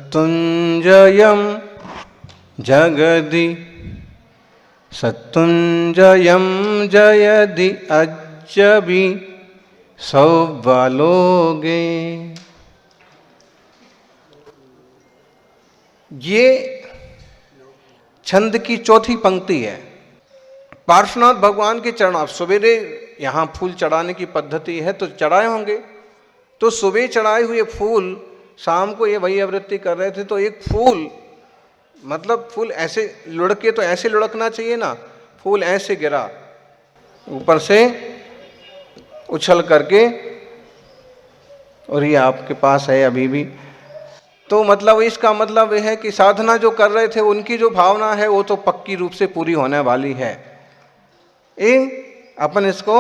सत्तुञ्जयं जगदि सत्तुञ्जयं जयदि अजबि सौबलोगे। ये छंद की चौथी पंक्ति है। पार्श्वनाथ भगवान के चरण, आप सवेरे यहाँ फूल चढ़ाने की पद्धति है तो चढ़ाए होंगे, तो सुबह चढ़ाए हुए फूल शाम को ये वही आवृत्ति कर रहे थे, तो एक फूल मतलब फूल ऐसे लुढ़के तो ऐसे लुढ़कना चाहिए ना, फूल ऐसे गिरा ऊपर से उछल करके, और ये आपके पास है अभी भी। तो मतलब इसका मतलब यह है कि साधना जो कर रहे थे उनकी जो भावना है वो तो पक्की रूप से पूरी होने वाली है। अपन इसको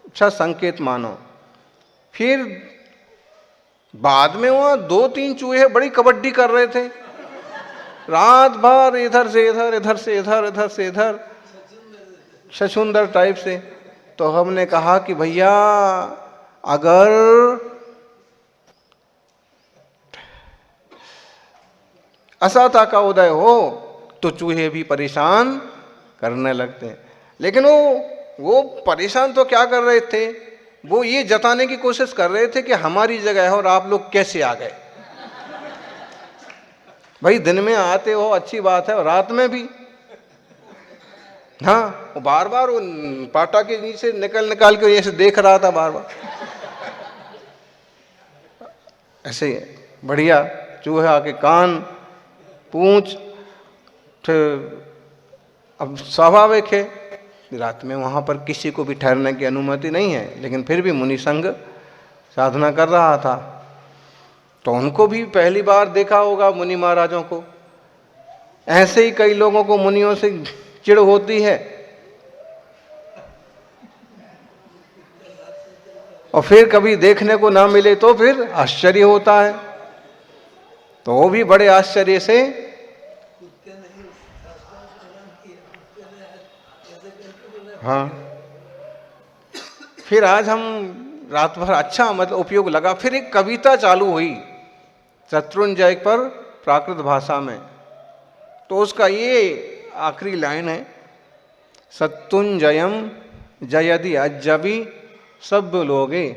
अच्छा संकेत मानो। फिर बाद में वहाँ 2-3 चूहे बड़ी कबड्डी कर रहे थे, रात भर इधर से इधर, इधर से इधर, इधर से इधर, छछूंदर टाइप से। तो हमने कहा कि भैया अगर असता का उदय हो तो चूहे भी परेशान करने लगते हैं। लेकिन वो परेशान तो क्या कर रहे थे, वो ये जताने की कोशिश कर रहे थे कि हमारी जगह है और आप लोग कैसे आ गए। भाई दिन में आते हो अच्छी बात है, और रात में भी। हाँ, वो बार बार वो पाटा के नीचे निकाल के ऐसे देख रहा था बार बार, ऐसे बढ़िया चूहे आके कान पूंछ। अब स्वाभाविक है रात में वहाँ पर किसी को भी ठहरने की अनुमति नहीं है, लेकिन फिर भी मुनि संघ साधना कर रहा था, तो उनको भी पहली बार देखा होगा मुनि महाराजों को। ऐसे ही कई लोगों को मुनियों से चिढ़ होती है, और फिर कभी देखने को ना मिले तो फिर आश्चर्य होता है। तो वो भी बड़े आश्चर्य से हाँ। फिर आज हम रात भर अच्छा मतलब उपयोग लगा। फिर एक कविता चालू हुई शत्रुंजय पर प्राकृत भाषा में, तो उसका ये आखिरी लाइन है, सत्तुंजयम जयदि अजबि सब लोगे।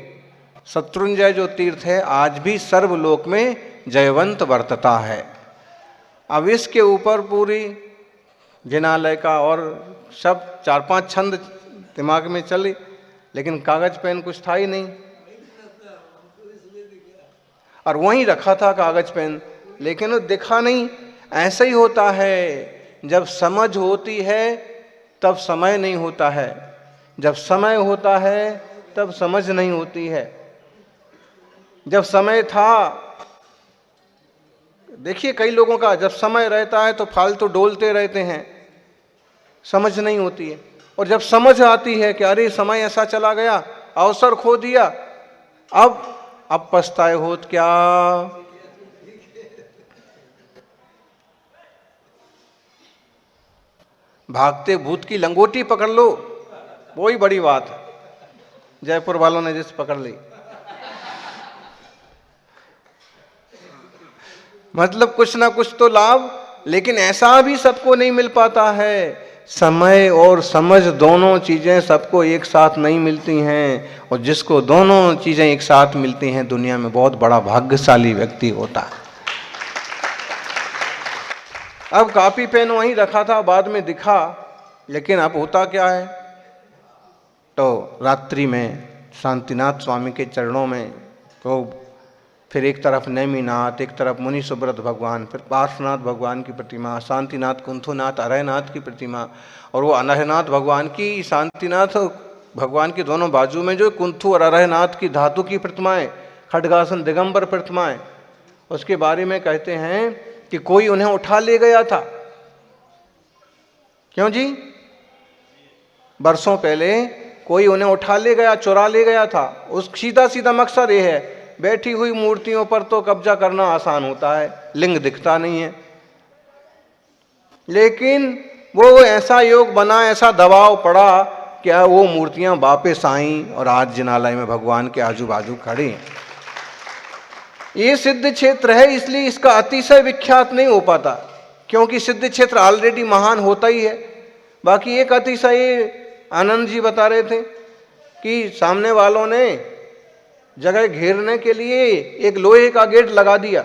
शत्रुंजय जो तीर्थ है आज भी सर्वलोक में जयवंत वर्तता है। अब इसके ऊपर पूरी जिनालय का और सब 4-5 छंद दिमाग में चले, लेकिन कागज पेन कुछ था ही नहीं, और वहीं रखा था कागज पेन, लेकिन वो दिखा नहीं। ऐसा ही होता है, जब समझ होती है तब समय नहीं होता है, जब समय होता है तब समझ नहीं होती है। जब समय था, देखिए कई लोगों का जब समय रहता है तो फालतू डोलते रहते हैं, समझ नहीं होती है। और जब समझ आती है कि अरे समय ऐसा चला गया, अवसर खो दिया, अब पछताए होत क्या। भागते भूत की लंगोटी पकड़ लो, वो ही बड़ी बात है। जयपुर वालों ने जिस पकड़ ली, मतलब कुछ ना कुछ तो लाभ, लेकिन ऐसा भी सबको नहीं मिल पाता है। समय और समझ दोनों चीजें सबको एक साथ नहीं मिलती हैं, और जिसको दोनों चीजें एक साथ मिलती हैं दुनिया में बहुत बड़ा भाग्यशाली व्यक्ति होता है। अब कॉपी पेन वहीं रखा था, बाद में दिखा, लेकिन अब होता क्या है, तो रात्रि में शांतिनाथ स्वामी के चरणों में, तो फिर एक तरफ नेमिनाथ, एक तरफ मुनि सुब्रत भगवान, फिर पार्श्वनाथ भगवान की प्रतिमा, शांतिनाथ, कुंथुनाथ, अरहनाथ की प्रतिमा, और वो अरहनाथ भगवान की, शांतिनाथ भगवान के दोनों बाजू में जो कुंथु और अरहनाथ की धातु की प्रतिमाएं, खड्गासन दिगंबर प्रतिमाएं, उसके बारे में कहते हैं कि कोई उन्हें उठा ले गया था। क्यों जी? बरसों पहले कोई उन्हें उठा ले गया, चुरा ले गया था। उस सीधा मकसद ये है, बैठी हुई मूर्तियों पर तो कब्जा करना आसान होता है, लिंग दिखता नहीं है, लेकिन वो ऐसा योग बना, ऐसा दबाव पड़ा कि वो मूर्तियां वापस आईं और आज जिनालय में भगवान के आजू बाजू खड़ी हैं। ये सिद्ध क्षेत्र है, इसलिए इसका अतिशय विख्यात नहीं हो पाता, क्योंकि सिद्ध क्षेत्र ऑलरेडी महान होता ही है। बाकी एक अतिशय आनंद जी बता रहे थे कि सामने वालों ने जगह घेरने के लिए एक लोहे का गेट लगा दिया,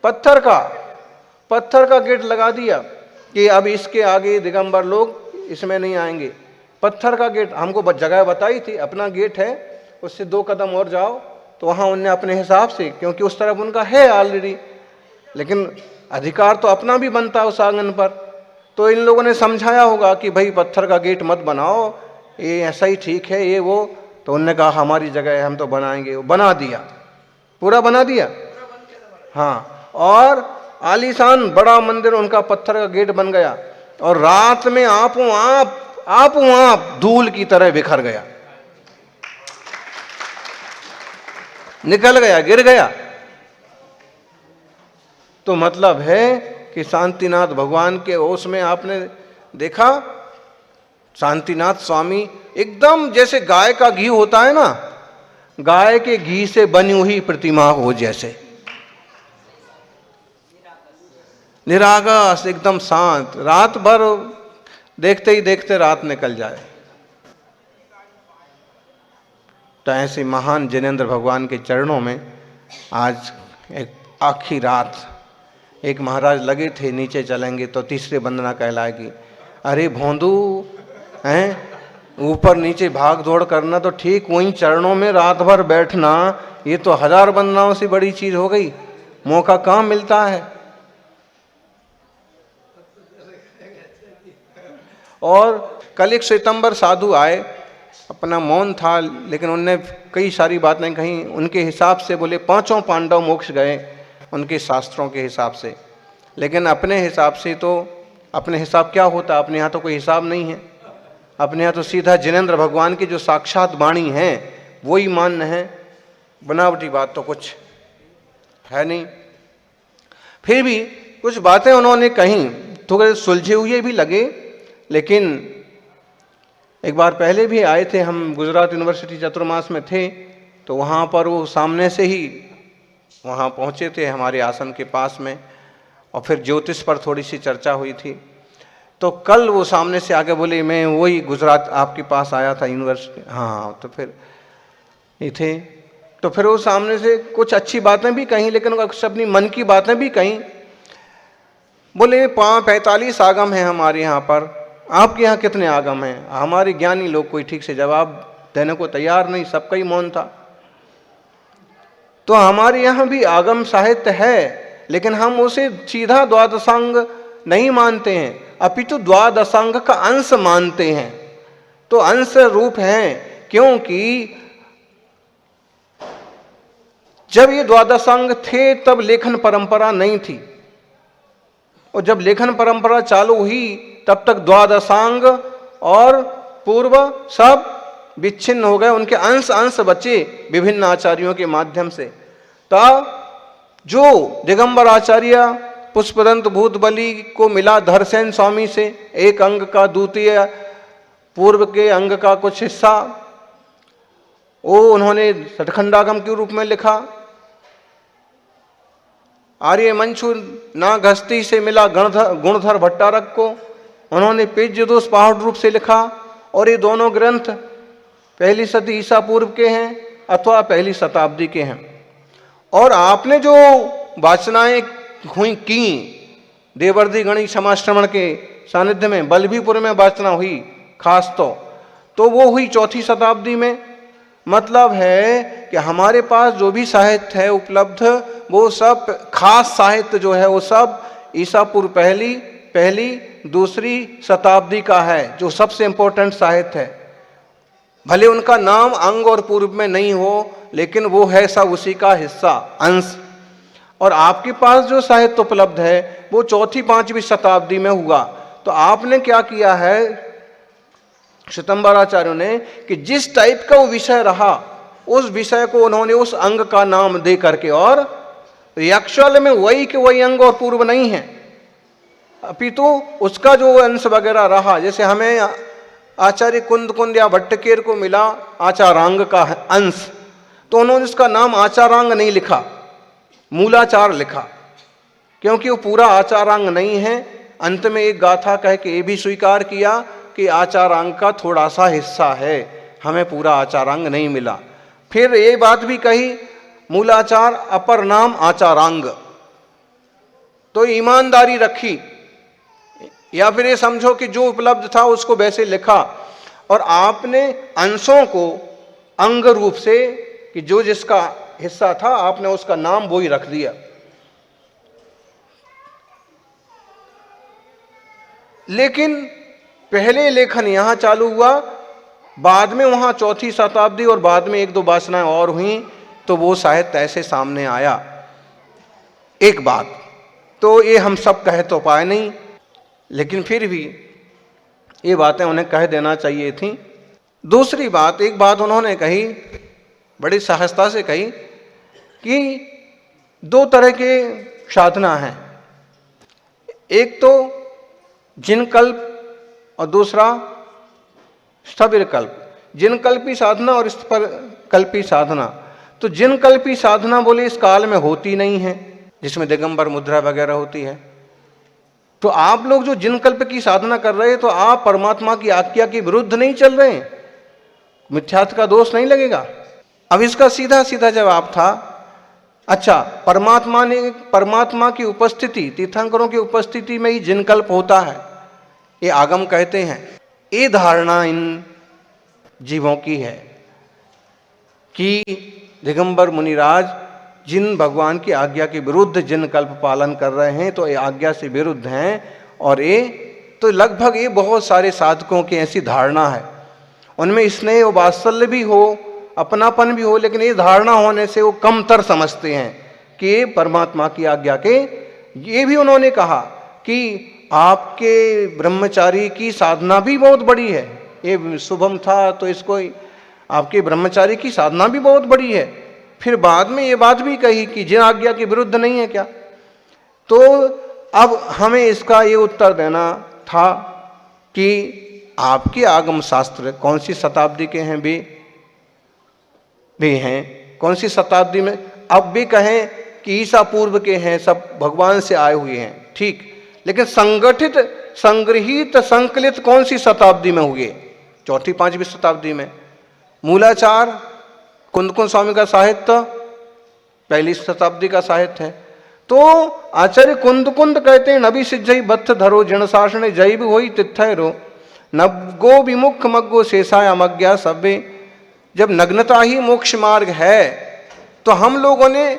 पत्थर का गेट लगा दिया कि अब इसके आगे दिगंबर लोग इसमें नहीं आएंगे। पत्थर का गेट, हमको जगह बताई थी, अपना गेट है, उससे 2 कदम और जाओ तो वहां उनने अपने हिसाब से, क्योंकि उस तरफ उनका है ऑलरेडी, लेकिन अधिकार तो अपना भी बनता है उस आंगन पर। तो इन लोगों ने समझाया होगा कि भाई पत्थर का गेट मत बनाओ, ये ऐसा ही ठीक है, ये वो। तो उन्होंने कहा हमारी जगह है, हम तो बनाएंगे। वो बना दिया, पूरा बना दिया। हाँ, और आलीशान बड़ा मंदिर उनका पत्थर का गेट बन गया, और रात में आपो आप धूल की तरह बिखर गया, निकल गया, गिर गया। तो मतलब है कि शांतिनाथ भगवान के ओस में आपने देखा, शांतिनाथ स्वामी एकदम जैसे गाय का घी होता है ना, गाय के घी से बनी हुई प्रतिमा हो, जैसे निरागस, एकदम शांत, रात भर देखते ही देखते रात निकल जाए। तो ऐसे महान जिनेंद्र भगवान के चरणों में आज एक आखिरी रात, एक महाराज लगे थे नीचे चलेंगे तो तीसरे वंदना कहलाएगी। अरे भोंदू हैं, ऊपर नीचे भाग दौड़ करना तो ठीक, वहीं चरणों में रात भर बैठना, ये तो 1000 वंदनाओं से बड़ी चीज हो गई। मौका कहाँ मिलता है। और कल एक श्वेतंबर साधु आए, अपना मौन था, लेकिन उनने कई सारी बातें कही। उनके हिसाब से बोले 5 पांडव मोक्ष गए, उनके शास्त्रों के हिसाब से, लेकिन अपने हिसाब से तो, अपने हिसाब क्या होता है, अपने यहाँ तो कोई हिसाब नहीं है। अपने यहाँ तो सीधा जिनेंद्र भगवान की जो साक्षात वाणी है वही मान्य है, बनावटी बात तो कुछ है नहीं। फिर भी कुछ बातें उन्होंने कही, थोड़े सुलझे हुए भी लगे। लेकिन एक बार पहले भी आए थे हम, गुजरात यूनिवर्सिटी चतुर्मास में थे, तो वहाँ पर वो सामने से ही वहाँ पहुँचे थे हमारे आसन के पास में, और फिर ज्योतिष पर थोड़ी सी चर्चा हुई थी। तो कल वो सामने से आगे बोले, मैं वही गुजरात आपके पास आया था यूनिवर्सिटी। हाँ, तो फिर ये थे। तो फिर वो सामने से कुछ अच्छी बातें भी कहीं, लेकिन कुछ अपनी मन की बातें भी कहीं। बोले 45 आगम हैं हमारे यहाँ पर, आपके यहाँ कितने आगम हैं। हमारे ज्ञानी लोग कोई ठीक से जवाब देने को तैयार नहीं, सबका ही मौन था। तो हमारे यहाँ भी आगम साहित्य है, लेकिन हम उसे सीधा द्वादशांग नहीं मानते हैं, अपितु द्वादशांग का अंश मानते हैं। तो अंश रूप है, क्योंकि जब ये द्वादशांग थे तब लेखन परंपरा नहीं थी, और जब लेखन परंपरा चालू हुई तब तक द्वादशांग और पूर्व सब विच्छिन्न हो गए, उनके अंश अंश बचे विभिन्न आचार्यों के माध्यम से। तब जो दिगंबर आचार्य पुष्पदंत भूतबली को मिला धरसेन स्वामी से, एक अंग का द्वितीय पूर्व के अंग का कुछ हिस्सा, वो उन्होंने सठखंडागम के रूप में लिखा। आर्य मंचू नागहस्ती से मिला गुणधर भट्टारक को, उन्होंने पेज्यदोष पहाड़ रूप से लिखा। और ये दोनों ग्रंथ पहली सदी ईसा पूर्व के हैं अथवा पहली शताब्दी के हैं। और आपने जो वाचनाएं हुई की देवर्षि गणेश समाश्रमण के सानिध्य में, बल्लभीपुर में वाचना हुई खास तो वो हुई 4वीं शताब्दी में। मतलब है कि हमारे पास जो भी साहित्य है उपलब्ध, वो सब खास साहित्य जो है वो सब ईसा पूर्व पहली दूसरी शताब्दी का है, जो सबसे इंपॉर्टेंट साहित्य है। भले उनका नाम अंग और पूर्व में नहीं हो, लेकिन वो है सब उसी का हिस्सा, अंश। और आपके पास जो साहित्य उपलब्ध है वो 4वीं-5वीं शताब्दी में हुआ। तो आपने क्या किया है श्वेतंबराचार्यों ने, कि जिस टाइप का वो विषय रहा उस विषय को उन्होंने उस अंग का नाम दे करके, और एक्चुअल में वही के वही अंग और पूर्व नहीं है, अपितु उसका जो अंश वगैरह रहा, जैसे हमें आचार्य कुंद या भट्टकेर को मिला आचारांग का अंश, तो उन्होंने उसका नाम आचारांग नहीं लिखा, मूलाचार लिखा, क्योंकि वो पूरा आचारांग नहीं है। अंत में एक गाथा कह के ये भी स्वीकार किया कि आचारांग का थोड़ा सा हिस्सा है, हमें पूरा आचारांग नहीं मिला। फिर ये बात भी कही मूलाचार अपर नाम आचारांग, तो ईमानदारी रखी, या फिर ये समझो कि जो उपलब्ध था उसको वैसे लिखा, और आपने अंशों को अंग रूप से कि जो जिसका हिस्सा था आपने उसका नाम वो ही रख दिया। लेकिन पहले लेखन यहां चालू हुआ, बाद में वहां 4वीं शताब्दी और बाद में 1-2 वासनाएं और हुई, तो वो साहित्य ऐसे सामने आया। एक बात तो ये हम सब कह तो पाए नहीं, लेकिन फिर भी ये बातें उन्हें कह देना चाहिए थी। दूसरी बात, एक बात उन्होंने कही, बड़ी सहजता से कही कि 2 तरह के साधना हैं, एक तो जिनकल्प और दूसरा स्थविरकल्प। जिनकल्पी साधना और स्थविरकल्पी साधना। तो जिनकल्पी साधना बोले इस काल में होती नहीं है, जिसमें दिगंबर मुद्रा वगैरह होती है। तो आप लोग जो जिनकल्प की साधना कर रहे हैं, तो आप परमात्मा की आज्ञा के विरुद्ध नहीं चल रहे हैं, मिथ्यात्व का दोष नहीं लगेगा। अब इसका सीधा सीधा जवाब था, अच्छा परमात्मा की उपस्थिति, तीर्थंकरों की उपस्थिति में ही जिनकल्प होता है, ये आगम कहते हैं। ये धारणा इन जीवों की है कि दिगंबर मुनिराज जिन भगवान की आज्ञा के विरुद्ध जिनकल्प पालन कर रहे हैं, तो ये आज्ञा से विरुद्ध हैं। और ये तो लगभग ये बहुत सारे साधकों की ऐसी धारणा है, उनमें स्नेह और वात्सल्य भी हो, अपनापन भी हो, लेकिन ये धारणा होने से वो कमतर समझते हैं कि ये परमात्मा की आज्ञा के। ये भी उन्होंने कहा कि आपके ब्रह्मचारी की साधना भी बहुत बड़ी है, ये शुभम था तो इसको आपके ब्रह्मचारी की साधना भी बहुत बड़ी है। फिर बाद में ये बात भी कही कि जिन आज्ञा के विरुद्ध नहीं है क्या। तो अब हमें इसका ये उत्तर देना था कि आपके आगम शास्त्र कौन सी शताब्दी के हैं भी हैं, कौन सी शताब्दी में, अब भी कहें कि ईसा पूर्व के हैं, सब भगवान से आए हुए हैं, ठीक, लेकिन संगठित, संग्रहित, संकलित कौन सी शताब्दी में हुए? 4वीं-5वीं शताब्दी में। मूलाचार कुंदकुंद स्वामी का साहित्य 1ली शताब्दी का साहित्य है। तो आचार्य कुंदकुंद कहते हैं, नबी सिज्जई बत्थ धरो जन शासन जैब होई तिथैरो नवगो विमुख मग्गो शेषाय अमज्ञा सभ्य। जब नग्नता ही मोक्ष मार्ग है, तो हम लोगों ने,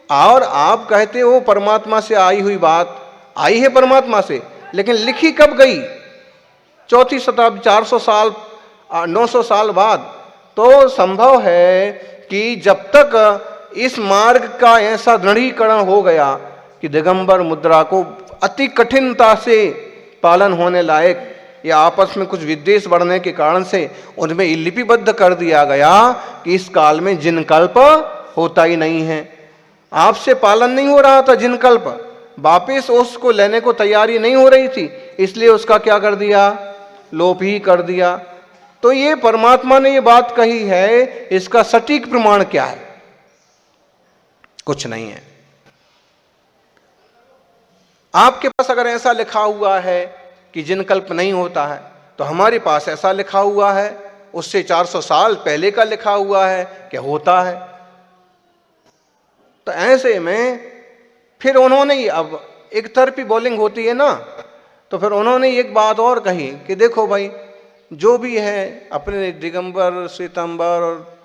और आप कहते हो परमात्मा से आई हुई बात, आई है परमात्मा से, लेकिन लिखी कब गई? 4वीं शताब्दी, 400 साल 900 साल बाद। तो संभव है कि जब तक इस मार्ग का ऐसा दृढ़ीकरण हो गया कि दिगंबर मुद्रा को अति कठिनता से पालन होने लायक, या आपस में कुछ विद्वेष बढ़ने के कारण से उनमें लिपिबद्ध कर दिया गया कि इस काल में जिनकल्प होता ही नहीं है, आपसे पालन नहीं हो रहा था जिनकल्प, वापिस उसको लेने को तैयारी नहीं हो रही थी, इसलिए उसका क्या कर दिया? लोप ही कर दिया। तो ये परमात्मा ने ये बात कही है, इसका सटीक प्रमाण क्या है? कुछ नहीं है। आपके पास अगर ऐसा लिखा हुआ है कि जिनकल्प नहीं होता है, तो हमारे पास ऐसा लिखा हुआ है, उससे 400 साल पहले का लिखा हुआ है कि होता है। तो ऐसे में फिर उन्होंने, अब एक तरफी बॉलिंग होती है ना, तो फिर उन्होंने एक बात और कही कि देखो भाई, जो भी है अपने दिगंबर, श्वेतांबर और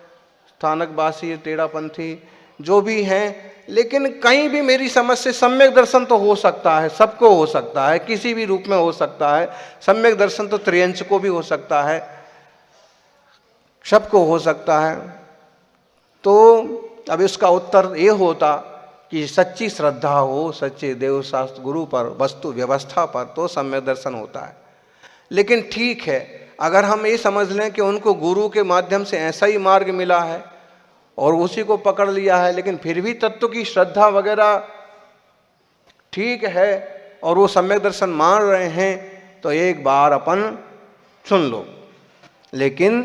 स्थानकवासी, टेढ़ापंथी जो भी हैं, लेकिन कहीं भी मेरी समझ से सम्यक दर्शन तो हो सकता है, सबको हो सकता है, किसी भी रूप में हो सकता है। सम्यक दर्शन तो त्रियंश को भी हो सकता है, सबको हो सकता है। तो अब इसका उत्तर ये होता कि सच्ची श्रद्धा हो सच्चे देव शास्त्र गुरु पर, वस्तु व्यवस्था पर, तो सम्यक दर्शन होता है। लेकिन ठीक है, अगर हम ये समझ लें कि उनको गुरु के माध्यम से ऐसा ही मार्ग मिला है और उसी को पकड़ लिया है, लेकिन फिर भी तत्व की श्रद्धा वगैरह ठीक है और वो सम्यक दर्शन मान रहे हैं, तो एक बार अपन सुन लो। लेकिन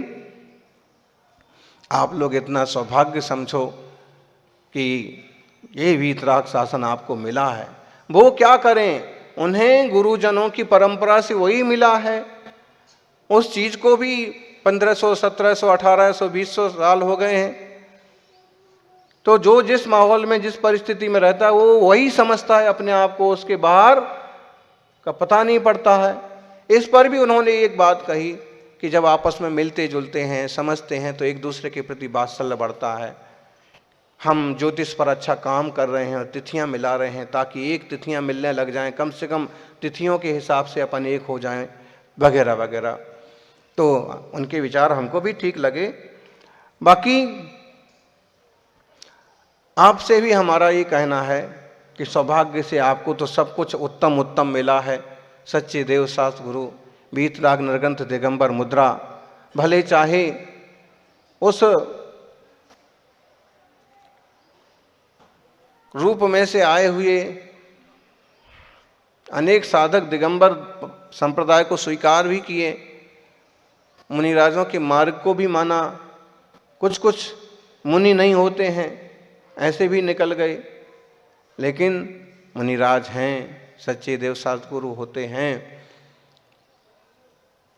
आप लोग इतना सौभाग्य समझो कि ये वीतराग शासन आपको मिला है। वो क्या करें, उन्हें गुरुजनों की परंपरा से वही मिला है। उस चीज को भी 1500, 1700, 1800, 2000 साल हो गए हैं। तो जो जिस माहौल में, जिस परिस्थिति में रहता है, वो वही समझता है अपने आप को, उसके बाहर का पता नहीं पड़ता है। इस पर भी उन्होंने एक बात कही कि जब आपस में मिलते जुलते हैं, समझते हैं, तो एक दूसरे के प्रति वात्सल्य बढ़ता है। हम ज्योतिष पर अच्छा काम कर रहे हैं और तिथियां मिला रहे हैं, ताकि एक तिथियां मिलने लग जाएं, कम से कम तिथियों के हिसाब से अपन एक हो जाएं, वगैरह वगैरह। तो उनके विचार हमको भी ठीक लगे। बाकी आपसे भी हमारा ये कहना है कि सौभाग्य से आपको तो सब कुछ उत्तम उत्तम मिला है। सच्चे देव शास्त्र गुरु वीतराग नरगंथ दिगंबर मुद्रा, भले चाहे उस रूप में से आए हुए अनेक साधक दिगंबर संप्रदाय को स्वीकार भी किए, मुनिराजों के मार्ग को भी माना। कुछ कुछ मुनि नहीं होते हैं, ऐसे भी निकल गए, लेकिन मुनिराज हैं, सच्चे देव शास्त्र गुरु होते हैं।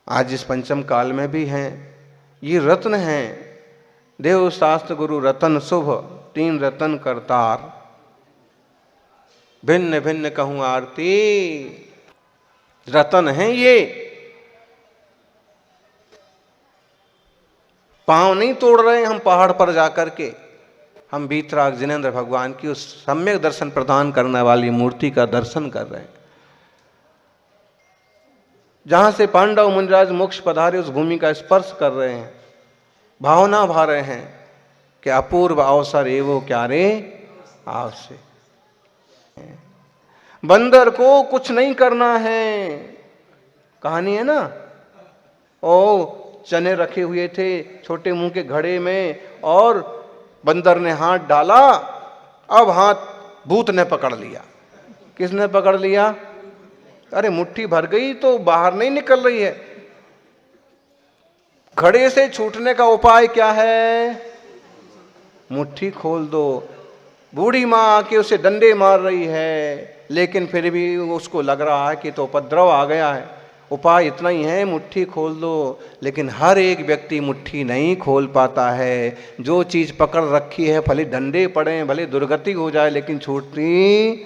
आज इस पंचम काल में भी हैं। ये रत्न हैं, देव शास्त्र गुरु रतन शुभ, 3 रतन करतार, भिन्न भिन्न कहूं आरती। रतन हैं ये, पांव नहीं तोड़ रहे हम पहाड़ पर जाकर के। हम वीतराग जिनेंद्र भगवान की उस सम्यक दर्शन प्रदान करने वाली मूर्ति का दर्शन कर रहे हैं। जहां से पांडव मुनिराज मोक्ष पधारे, उस भूमि का स्पर्श कर रहे हैं, भावना भा रहे हैं कि अपूर्व अवसर एवो क्या रे आवश्य। बंदर को कुछ नहीं करना है, कहानी है ना। ओ चने रखे हुए थे छोटे मुंह के घड़े में, और बंदर ने हाथ डाला, अब हाथ भूत ने पकड़ लिया। किसने पकड़ लिया? अरे मुट्ठी भर गई तो बाहर नहीं निकल रही है। घड़े से छूटने का उपाय क्या है? मुट्ठी खोल दो। बूढ़ी मां आके उसे डंडे मार रही है, लेकिन फिर भी उसको लग रहा है कि तो उपद्रव आ गया है। उपाय इतना ही है, मुट्ठी खोल दो। लेकिन हर एक व्यक्ति मुट्ठी नहीं खोल पाता है। जो चीज पकड़ रखी है, भले डंडे पड़े, भले दुर्गति हो जाए, लेकिन छूटती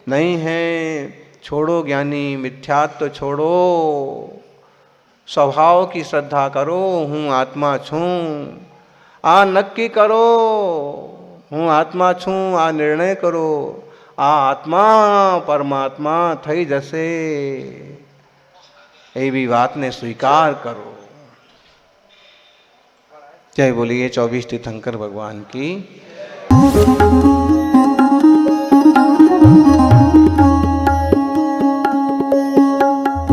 नहीं है। छोड़ो ज्ञानी, मिथ्यात्व छोड़ो, स्वभाव की श्रद्धा करो, हूँ आत्मा छूं। आ नक्की करो, हूँ आत्मा छूं, आ निर्णय करो, आ आत्मा परमात्मा थई जसे, ये भी बात ने स्वीकार करो। जय बोलिए 24 तीर्थंकर भगवान की।